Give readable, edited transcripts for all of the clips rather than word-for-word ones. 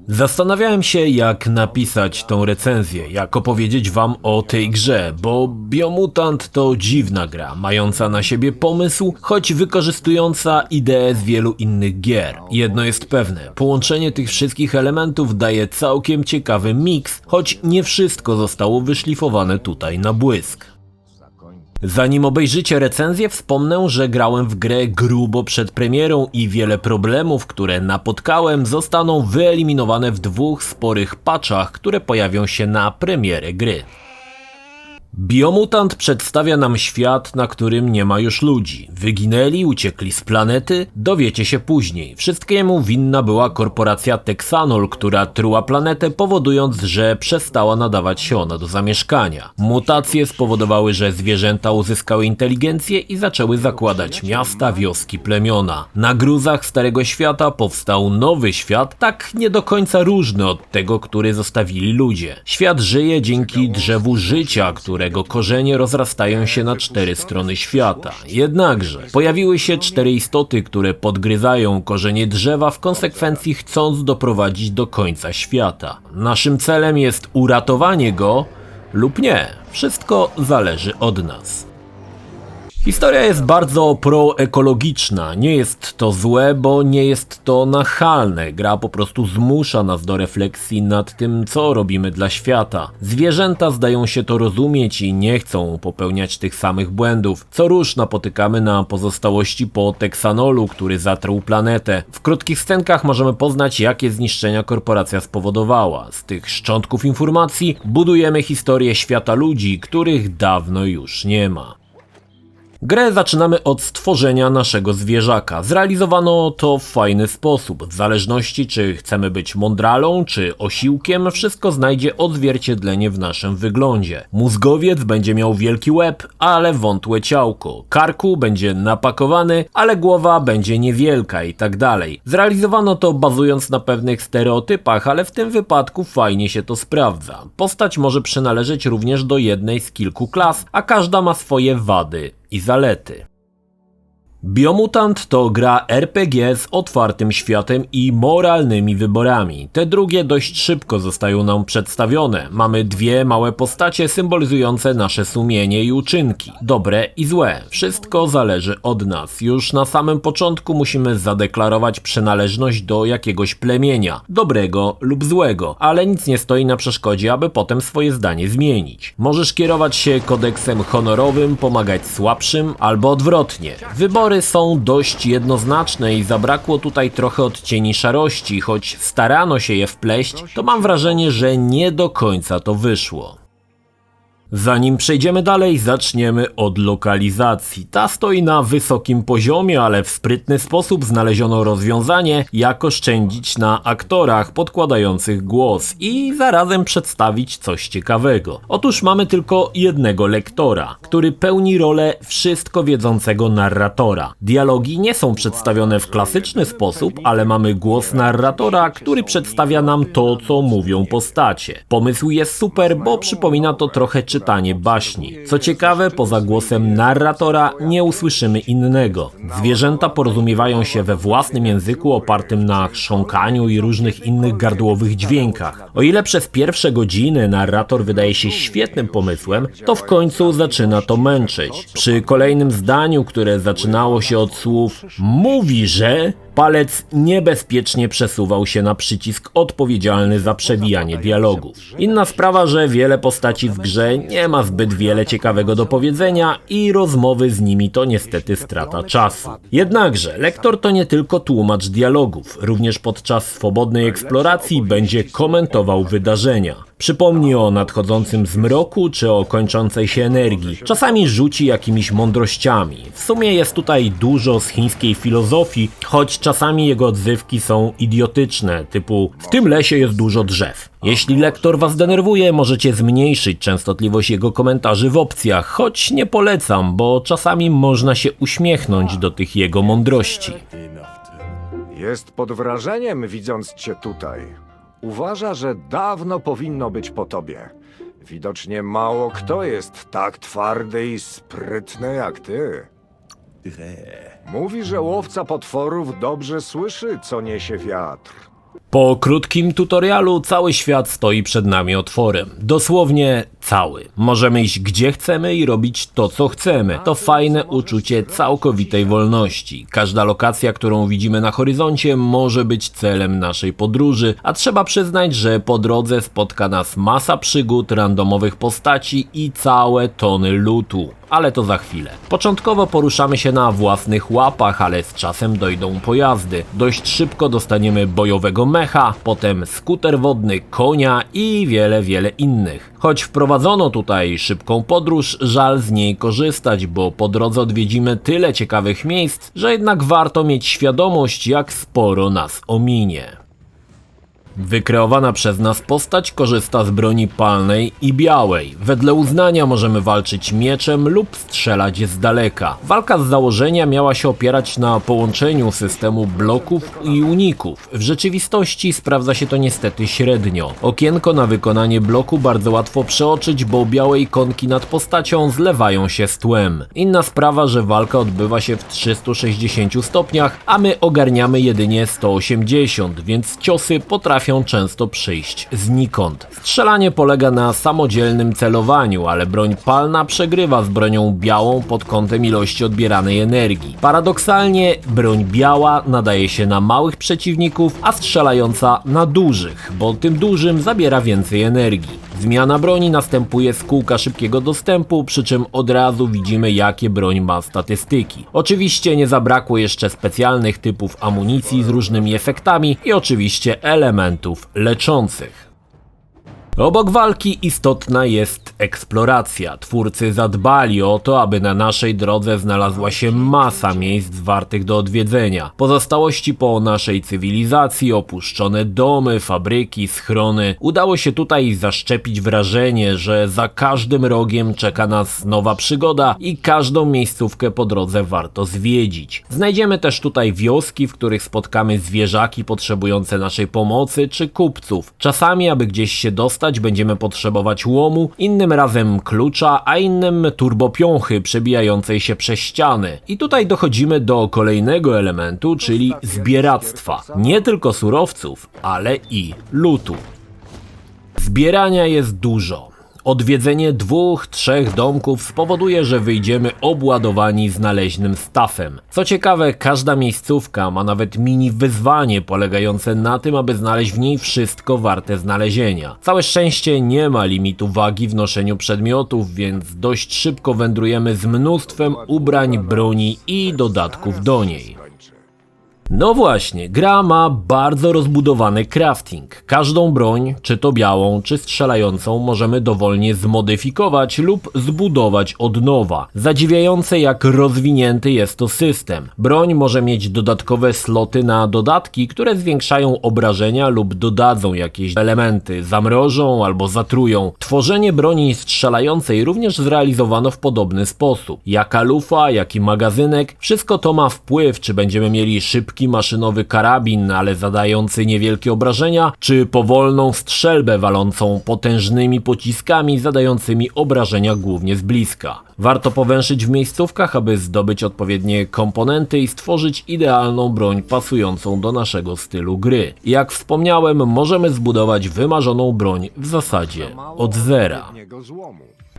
Zastanawiałem się, jak napisać tą recenzję, jak opowiedzieć wam o tej grze, bo Biomutant to dziwna gra, mająca na siebie pomysł, choć wykorzystująca ideę z wielu innych gier. Jedno jest pewne, połączenie tych wszystkich elementów daje całkiem ciekawy miks, choć nie wszystko zostało wyszlifowane tutaj na błysk. Zanim obejrzycie recenzję, wspomnę, że grałem w grę grubo przed premierą i wiele problemów, które napotkałem, zostaną wyeliminowane w dwóch sporych patchach, które pojawią się na premierę gry. Biomutant przedstawia nam świat, na którym nie ma już ludzi. Wyginęli, uciekli z planety, dowiecie się później. Wszystkiemu winna była korporacja Texanol, która truła planetę, powodując, że przestała nadawać się ona do zamieszkania. Mutacje spowodowały, że zwierzęta uzyskały inteligencję i zaczęły zakładać miasta, wioski, plemiona. Na gruzach Starego Świata powstał nowy świat, tak nie do końca różny od tego, który zostawili ludzie. Świat żyje dzięki drzewu życia, którego korzenie rozrastają się na 4 strony świata. Jednakże pojawiły się 4 istoty, które podgryzają korzenie drzewa, w konsekwencji chcąc doprowadzić do końca świata. Naszym celem jest uratowanie go lub nie. Wszystko zależy od nas. Historia jest bardzo proekologiczna, nie jest to złe, bo nie jest to nachalne, gra po prostu zmusza nas do refleksji nad tym, co robimy dla świata. Zwierzęta zdają się to rozumieć i nie chcą popełniać tych samych błędów. Co rusz napotykamy na pozostałości po Texanolu, który zatruł planetę. W krótkich scenkach możemy poznać, jakie zniszczenia korporacja spowodowała. Z tych szczątków informacji budujemy historię świata ludzi, których dawno już nie ma. Grę zaczynamy od stworzenia naszego zwierzaka. Zrealizowano to w fajny sposób. W zależności czy chcemy być mądralą czy osiłkiem, wszystko znajdzie odzwierciedlenie w naszym wyglądzie. Mózgowiec będzie miał wielki łeb, ale wątłe ciałko. Karku będzie napakowany, ale głowa będzie niewielka i tak dalej. Zrealizowano to bazując na pewnych stereotypach, ale w tym wypadku fajnie się to sprawdza. Postać może przynależeć również do jednej z kilku klas, a każda ma swoje wady i zalety. Biomutant to gra RPG z otwartym światem i moralnymi wyborami. Te drugie dość szybko zostają nam przedstawione. Mamy dwie małe postacie symbolizujące nasze sumienie i uczynki. Dobre i złe. Wszystko zależy od nas. Już na samym początku musimy zadeklarować przynależność do jakiegoś plemienia. Dobrego lub złego. Ale nic nie stoi na przeszkodzie, aby potem swoje zdanie zmienić. Możesz kierować się kodeksem honorowym, pomagać słabszym, albo odwrotnie. Wybory są dość jednoznaczne i zabrakło tutaj trochę odcieni szarości, choć starano się je wpleść, to mam wrażenie, że nie do końca to wyszło. Zanim przejdziemy dalej, zaczniemy od lokalizacji. Ta stoi na wysokim poziomie, ale w sprytny sposób znaleziono rozwiązanie, jak oszczędzić na aktorach podkładających głos i zarazem przedstawić coś ciekawego. Otóż mamy tylko jednego lektora, który pełni rolę wszystko wiedzącego narratora. Dialogi nie są przedstawione w klasyczny sposób, ale mamy głos narratora, który przedstawia nam to, co mówią postacie. Pomysł jest super, bo przypomina to trochę czytanie baśni. Co ciekawe, poza głosem narratora nie usłyszymy innego. Zwierzęta porozumiewają się we własnym języku opartym na chrząkaniu i różnych innych gardłowych dźwiękach. O ile przez pierwsze godziny narrator wydaje się świetnym pomysłem, to w końcu zaczyna to męczyć. Przy kolejnym zdaniu, które zaczynało się od słów "mówi, że", palec niebezpiecznie przesuwał się na przycisk odpowiedzialny za przewijanie dialogów. Inna sprawa, że wiele postaci w grze nie ma zbyt wiele ciekawego do powiedzenia i rozmowy z nimi to niestety strata czasu. Jednakże lektor to nie tylko tłumacz dialogów, również podczas swobodnej eksploracji będzie komentował wydarzenia. Przypomni o nadchodzącym zmroku czy o kończącej się energii. Czasami rzuci jakimiś mądrościami. W sumie jest tutaj dużo z chińskiej filozofii, choć czasami jego odzywki są idiotyczne, typu "w tym lesie jest dużo drzew". Jeśli lektor was denerwuje, możecie zmniejszyć częstotliwość jego komentarzy w opcjach, choć nie polecam, bo czasami można się uśmiechnąć do tych jego mądrości. Jest pod wrażeniem, widząc cię tutaj. Uważa, że dawno powinno być po tobie. Widocznie mało kto jest tak twardy i sprytny jak ty. Mówi, że łowca potworów dobrze słyszy, co niesie wiatr. Po krótkim tutorialu cały świat stoi przed nami otworem. Dosłownie cały. Możemy iść gdzie chcemy i robić to co chcemy. To fajne uczucie całkowitej wolności. Każda lokacja, którą widzimy na horyzoncie, może być celem naszej podróży, a trzeba przyznać, że po drodze spotka nas masa przygód, randomowych postaci i całe tony lootu. Ale to za chwilę. Początkowo poruszamy się na własnych łapach, ale z czasem dojdą pojazdy. Dość szybko dostaniemy bojowego mecha, potem skuter wodny, konia i wiele innych. Choć wprowadzono tutaj szybką podróż, żal z niej korzystać, bo po drodze odwiedzimy tyle ciekawych miejsc, że jednak warto mieć świadomość, jak sporo nas ominie. Wykreowana przez nas postać korzysta z broni palnej i białej. Wedle uznania możemy walczyć mieczem lub strzelać z daleka. Walka z założenia miała się opierać na połączeniu systemu bloków i uników. W rzeczywistości sprawdza się to niestety średnio. Okienko na wykonanie bloku bardzo łatwo przeoczyć, bo białe ikonki nad postacią zlewają się z tłem. Inna sprawa, że walka odbywa się w 360 stopniach, a my ogarniamy jedynie 180, więc ciosy potrafią często przyjść znikąd. Strzelanie polega na samodzielnym celowaniu, ale broń palna przegrywa z bronią białą pod kątem ilości odbieranej energii. Paradoksalnie broń biała nadaje się na małych przeciwników, a strzelająca na dużych, bo tym dużym zabiera więcej energii. Zmiana broni następuje z kółka szybkiego dostępu, przy czym od razu widzimy, jakie broń ma statystyki. Oczywiście nie zabrakło jeszcze specjalnych typów amunicji z różnymi efektami i oczywiście elementów leczących. Obok walki istotna jest eksploracja. Twórcy zadbali o to, aby na naszej drodze znalazła się masa miejsc wartych do odwiedzenia. Pozostałości po naszej cywilizacji, opuszczone domy, fabryki, schrony. Udało się tutaj zaszczepić wrażenie, że za każdym rogiem czeka nas nowa przygoda i każdą miejscówkę po drodze warto zwiedzić. Znajdziemy też tutaj wioski, w których spotkamy zwierzaki potrzebujące naszej pomocy czy kupców. Czasami, aby gdzieś się dostać, będziemy potrzebować łomu, innym razem klucza, a innym turbopiąchy przebijającej się przez ściany. I tutaj dochodzimy do kolejnego elementu, czyli zbieractwa. Nie tylko surowców, ale i lootu. Zbierania jest dużo. Odwiedzenie 2-3 domków spowoduje, że wyjdziemy obładowani znaleźnym stafem. Co ciekawe, każda miejscówka ma nawet mini wyzwanie polegające na tym, aby znaleźć w niej wszystko warte znalezienia. Całe szczęście nie ma limitu wagi w noszeniu przedmiotów, więc dość szybko wędrujemy z mnóstwem ubrań, broni i dodatków do niej. No właśnie, gra ma bardzo rozbudowany crafting. Każdą broń, czy to białą, czy strzelającą, możemy dowolnie zmodyfikować lub zbudować od nowa. Zadziwiające, jak rozwinięty jest to system. Broń może mieć dodatkowe sloty na dodatki, które zwiększają obrażenia lub dodadzą jakieś elementy, zamrożą albo zatrują. Tworzenie broni strzelającej również zrealizowano w podobny sposób. Jaka lufa, jaki magazynek, wszystko to ma wpływ, czy będziemy mieli szybki maszynowy karabin, ale zadający niewielkie obrażenia, czy powolną strzelbę walącą potężnymi pociskami zadającymi obrażenia głównie z bliska. Warto powęszyć w miejscówkach, aby zdobyć odpowiednie komponenty i stworzyć idealną broń pasującą do naszego stylu gry. Jak wspomniałem, możemy zbudować wymarzoną broń w zasadzie od zera.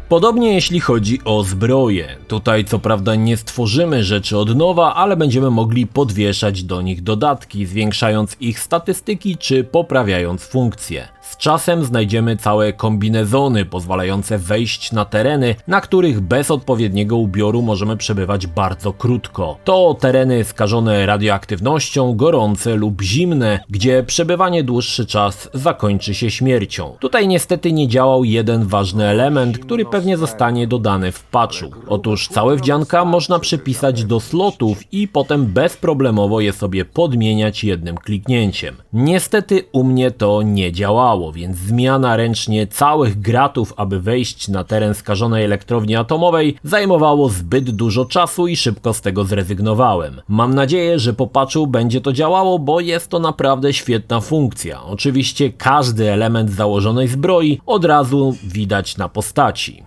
Podobnie jeśli chodzi o zbroję. Tutaj co prawda nie stworzymy rzeczy od nowa, ale będziemy mogli podwieszać do nich dodatki, zwiększając ich statystyki czy poprawiając funkcje. Z czasem znajdziemy całe kombinezony pozwalające wejść na tereny, na których bez odpowiedniego ubioru możemy przebywać bardzo krótko. To tereny skażone radioaktywnością, gorące lub zimne, gdzie przebywanie dłuższy czas zakończy się śmiercią. Tutaj niestety nie działał jeden ważny element, który pewnie zostanie dodany w patchu. Otóż całe wdzianka można przypisać do slotów i potem bezproblemowo je sobie podmieniać jednym kliknięciem. Niestety u mnie to nie działało, więc zmiana ręcznie całych gratów, aby wejść na teren skażonej elektrowni atomowej, zajmowało zbyt dużo czasu i szybko z tego zrezygnowałem. Mam nadzieję, że po patchu będzie to działało, bo jest to naprawdę świetna funkcja. Oczywiście każdy element założonej zbroi od razu widać na postaci.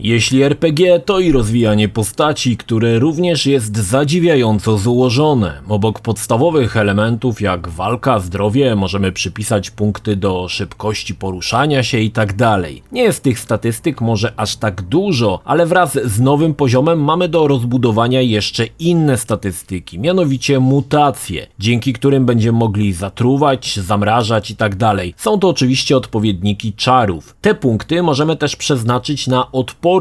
Jeśli RPG, to i rozwijanie postaci, które również jest zadziwiająco złożone. Obok podstawowych elementów jak walka, zdrowie, możemy przypisać punkty do szybkości poruszania się i tak dalej. Nie jest tych statystyk może aż tak dużo, ale wraz z nowym poziomem mamy do rozbudowania jeszcze inne statystyki, mianowicie mutacje, dzięki którym będziemy mogli zatruwać, zamrażać i tak dalej. Są to oczywiście odpowiedniki czarów. Te punkty możemy też przeznaczyć na odporność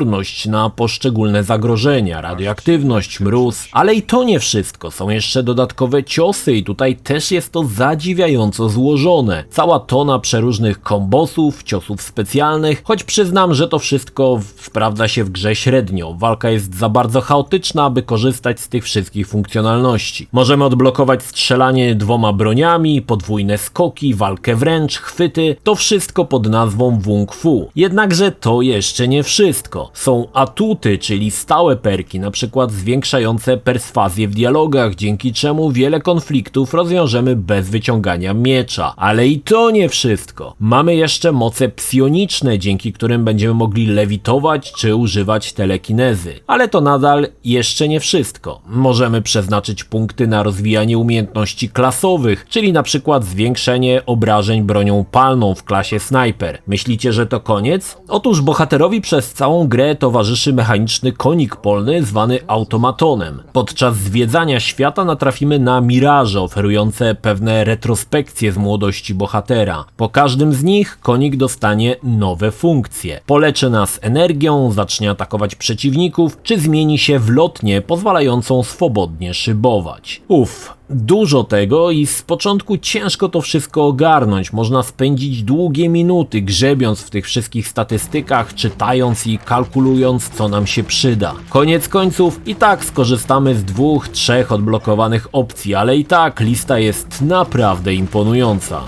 na poszczególne zagrożenia, radioaktywność, mróz, ale i to nie wszystko. Są jeszcze dodatkowe ciosy i tutaj też jest to zadziwiająco złożone. Cała tona przeróżnych kombosów, ciosów specjalnych, choć przyznam, że to wszystko sprawdza się w grze średnio. Walka jest za bardzo chaotyczna, aby korzystać z tych wszystkich funkcjonalności. Możemy odblokować strzelanie dwoma broniami, podwójne skoki, walkę wręcz, chwyty, to wszystko pod nazwą Wung Fu. Jednakże to jeszcze nie wszystko. Są atuty, czyli stałe perki, na przykład zwiększające perswazję w dialogach, dzięki czemu wiele konfliktów rozwiążemy bez wyciągania miecza. Ale i to nie wszystko. Mamy jeszcze moce psioniczne, dzięki którym będziemy mogli lewitować czy używać telekinezy. Ale to nadal jeszcze nie wszystko. Możemy przeznaczyć punkty na rozwijanie umiejętności klasowych, czyli na przykład zwiększenie obrażeń bronią palną w klasie Sniper. Myślicie, że to koniec? Otóż bohaterowi przez całą grę towarzyszy mechaniczny konik polny zwany automatonem. Podczas zwiedzania świata natrafimy na miraże oferujące pewne retrospekcje z młodości bohatera. Po każdym z nich konik dostanie nowe funkcje. Poleczy nas energią, zacznie atakować przeciwników, czy zmieni się w lotnię pozwalającą swobodnie szybować. Dużo tego i z początku ciężko to wszystko ogarnąć. Można spędzić długie minuty grzebiąc w tych wszystkich statystykach, czytając i kalkulując, co nam się przyda. Koniec końców i tak skorzystamy z 2-3 odblokowanych opcji, ale i tak lista jest naprawdę imponująca.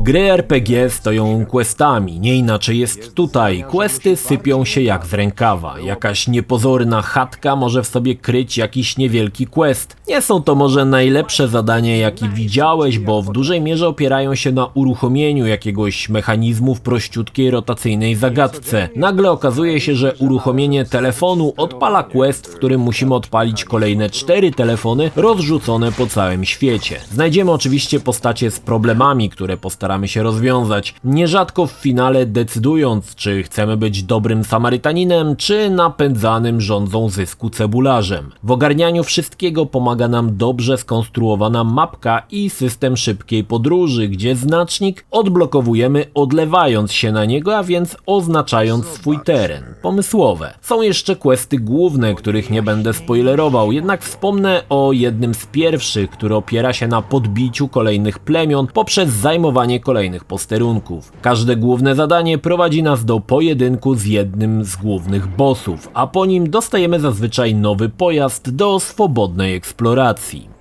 Gry RPG stoją questami, nie inaczej jest tutaj. Questy sypią się jak z rękawa. Jakaś niepozorna chatka może w sobie kryć jakiś niewielki quest. Nie są to może najlepsze zadania, jakie widziałeś, bo w dużej mierze opierają się na uruchomieniu jakiegoś mechanizmu w prościutkiej rotacyjnej zagadce. Nagle okazuje się, że uruchomienie telefonu odpala quest, w którym musimy odpalić kolejne 4 telefony rozrzucone po całym świecie. Znajdziemy oczywiście postacie z problemami, które postaramy się rozwiązać, nierzadko w finale decydując, czy chcemy być dobrym Samarytaninem, czy napędzanym rządzą zysku cebularzem. W ogarnianiu wszystkiego pomaga nam dobrze skonstruowana mapka i system szybkiej podróży, gdzie znacznik odblokowujemy odlewając się na niego, a więc oznaczając swój teren. Pomysłowe. Są jeszcze questy główne, których nie będę spoilerował, jednak wspomnę o jednym z pierwszych, który opiera się na podbiciu kolejnych plemion poprzez zajmowanie kolejnych posterunków. Każde główne zadanie prowadzi nas do pojedynku z jednym z głównych bossów, a po nim dostajemy zazwyczaj nowy pojazd do swobodnej eksploracji.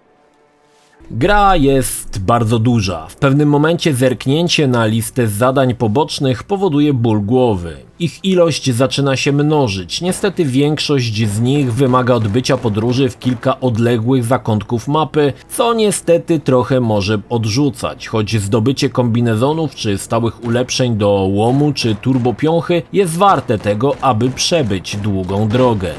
Gra jest bardzo duża. W pewnym momencie zerknięcie na listę zadań pobocznych powoduje ból głowy. Ich ilość zaczyna się mnożyć. Niestety większość z nich wymaga odbycia podróży w kilka odległych zakątków mapy, co niestety trochę może odrzucać, choć zdobycie kombinezonów czy stałych ulepszeń do łomu czy turbopiąchy jest warte tego, aby przebyć długą drogę.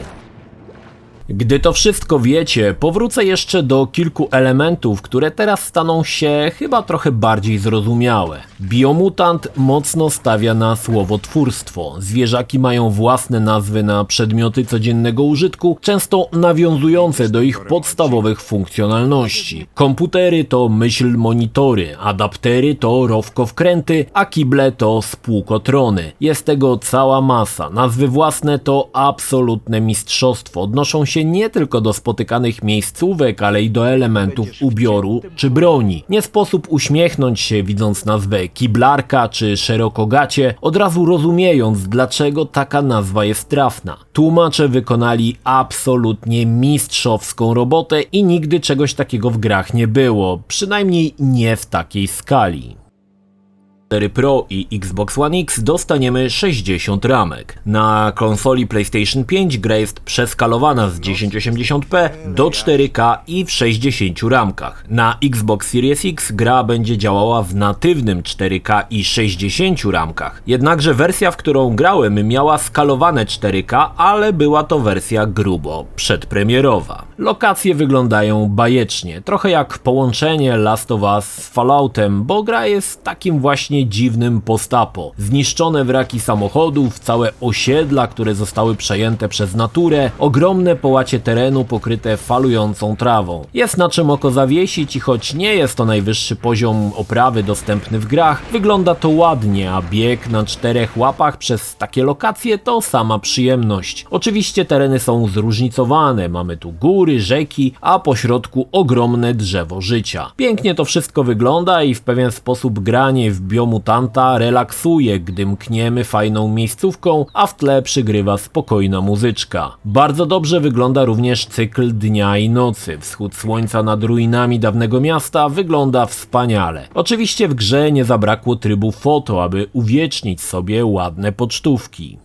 Gdy to wszystko wiecie, powrócę jeszcze do kilku elementów, które teraz staną się chyba trochę bardziej zrozumiałe. Biomutant mocno stawia na słowotwórstwo. Zwierzaki mają własne nazwy na przedmioty codziennego użytku, często nawiązujące do ich podstawowych funkcjonalności. Komputery to myśl-monitory, adaptery to rowkowkręty, a kible to spłukotrony. Jest tego cała masa. Nazwy własne to absolutne mistrzostwo. Odnoszą się nie tylko do spotykanych miejscówek, ale i do elementów ubioru czy broni. Nie sposób uśmiechnąć się widząc nazwę kiblarka czy szerokogacie, od razu rozumiejąc, dlaczego taka nazwa jest trafna. Tłumacze wykonali absolutnie mistrzowską robotę i nigdy czegoś takiego w grach nie było, przynajmniej nie w takiej skali. 4 Pro i Xbox One X dostaniemy 60 ramek. Na konsoli PlayStation 5 gra jest przeskalowana z 1080p do 4K i w 60 ramkach. Na Xbox Series X gra będzie działała w natywnym 4K i 60 ramkach. Jednakże wersja, w którą grałem, miała skalowane 4K, ale była to wersja grubo przedpremierowa. Lokacje wyglądają bajecznie, trochę jak połączenie Last of Us z Falloutem, bo gra jest takim właśnie dziwnym post-apo. Zniszczone wraki samochodów, całe osiedla, które zostały przejęte przez naturę, ogromne połacie terenu pokryte falującą trawą. Jest na czym oko zawiesić i choć nie jest to najwyższy poziom oprawy dostępny w grach, wygląda to ładnie, a bieg na 4 łapach przez takie lokacje to sama przyjemność. Oczywiście tereny są zróżnicowane, mamy tu góry, rzeki, a po środku ogromne drzewo życia. Pięknie to wszystko wygląda i w pewien sposób granie w Biomutanta relaksuje, gdy mkniemy fajną miejscówką, a w tle przygrywa spokojna muzyczka. Bardzo dobrze wygląda również cykl dnia i nocy. Wschód słońca nad ruinami dawnego miasta wygląda wspaniale. Oczywiście w grze nie zabrakło trybu foto, aby uwiecznić sobie ładne pocztówki.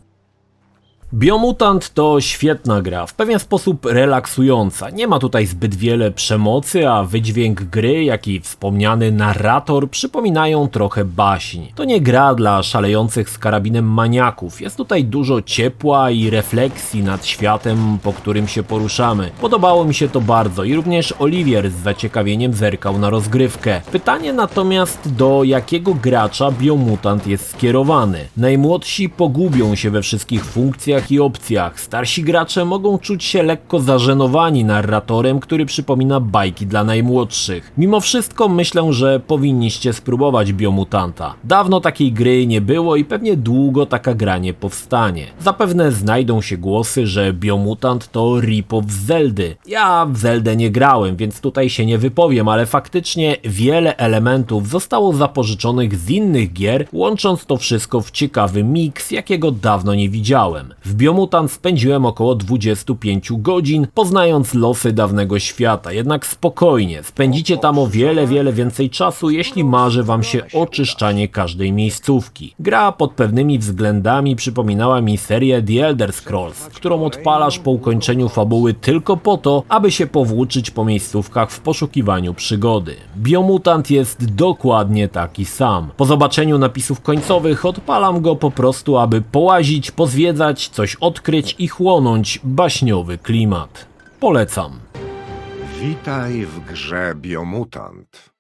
Biomutant to świetna gra, w pewien sposób relaksująca. Nie ma tutaj zbyt wiele przemocy, a wydźwięk gry, jak i wspomniany narrator przypominają trochę baśń. To nie gra dla szalejących z karabinem maniaków. Jest tutaj dużo ciepła i refleksji nad światem, po którym się poruszamy. Podobało mi się to bardzo i również Oliwier z zaciekawieniem zerkał na rozgrywkę. Pytanie natomiast, do jakiego gracza Biomutant jest skierowany? Najmłodsi pogubią się we wszystkich funkcjach i opcjach. Starsi gracze mogą czuć się lekko zażenowani narratorem, który przypomina bajki dla najmłodszych. Mimo wszystko myślę, że powinniście spróbować Biomutanta. Dawno takiej gry nie było i pewnie długo taka gra nie powstanie. Zapewne znajdą się głosy, że Biomutant to rip-off z Zeldy. Ja w Zeldę nie grałem, więc tutaj się nie wypowiem, ale faktycznie wiele elementów zostało zapożyczonych z innych gier, łącząc to wszystko w ciekawy miks, jakiego dawno nie widziałem. W Biomutant spędziłem około 25 godzin, poznając losy dawnego świata, jednak spokojnie, spędzicie tam o wiele więcej czasu, jeśli marzy wam się oczyszczanie każdej miejscówki. Gra pod pewnymi względami przypominała mi serię The Elder Scrolls, którą odpalasz po ukończeniu fabuły tylko po to, aby się powłóczyć po miejscówkach w poszukiwaniu przygody. Biomutant jest dokładnie taki sam. Po zobaczeniu napisów końcowych odpalam go po prostu, aby połazić, pozwiedzać, coś odkryć i chłonąć baśniowy klimat. Polecam. Witaj w grze Biomutant.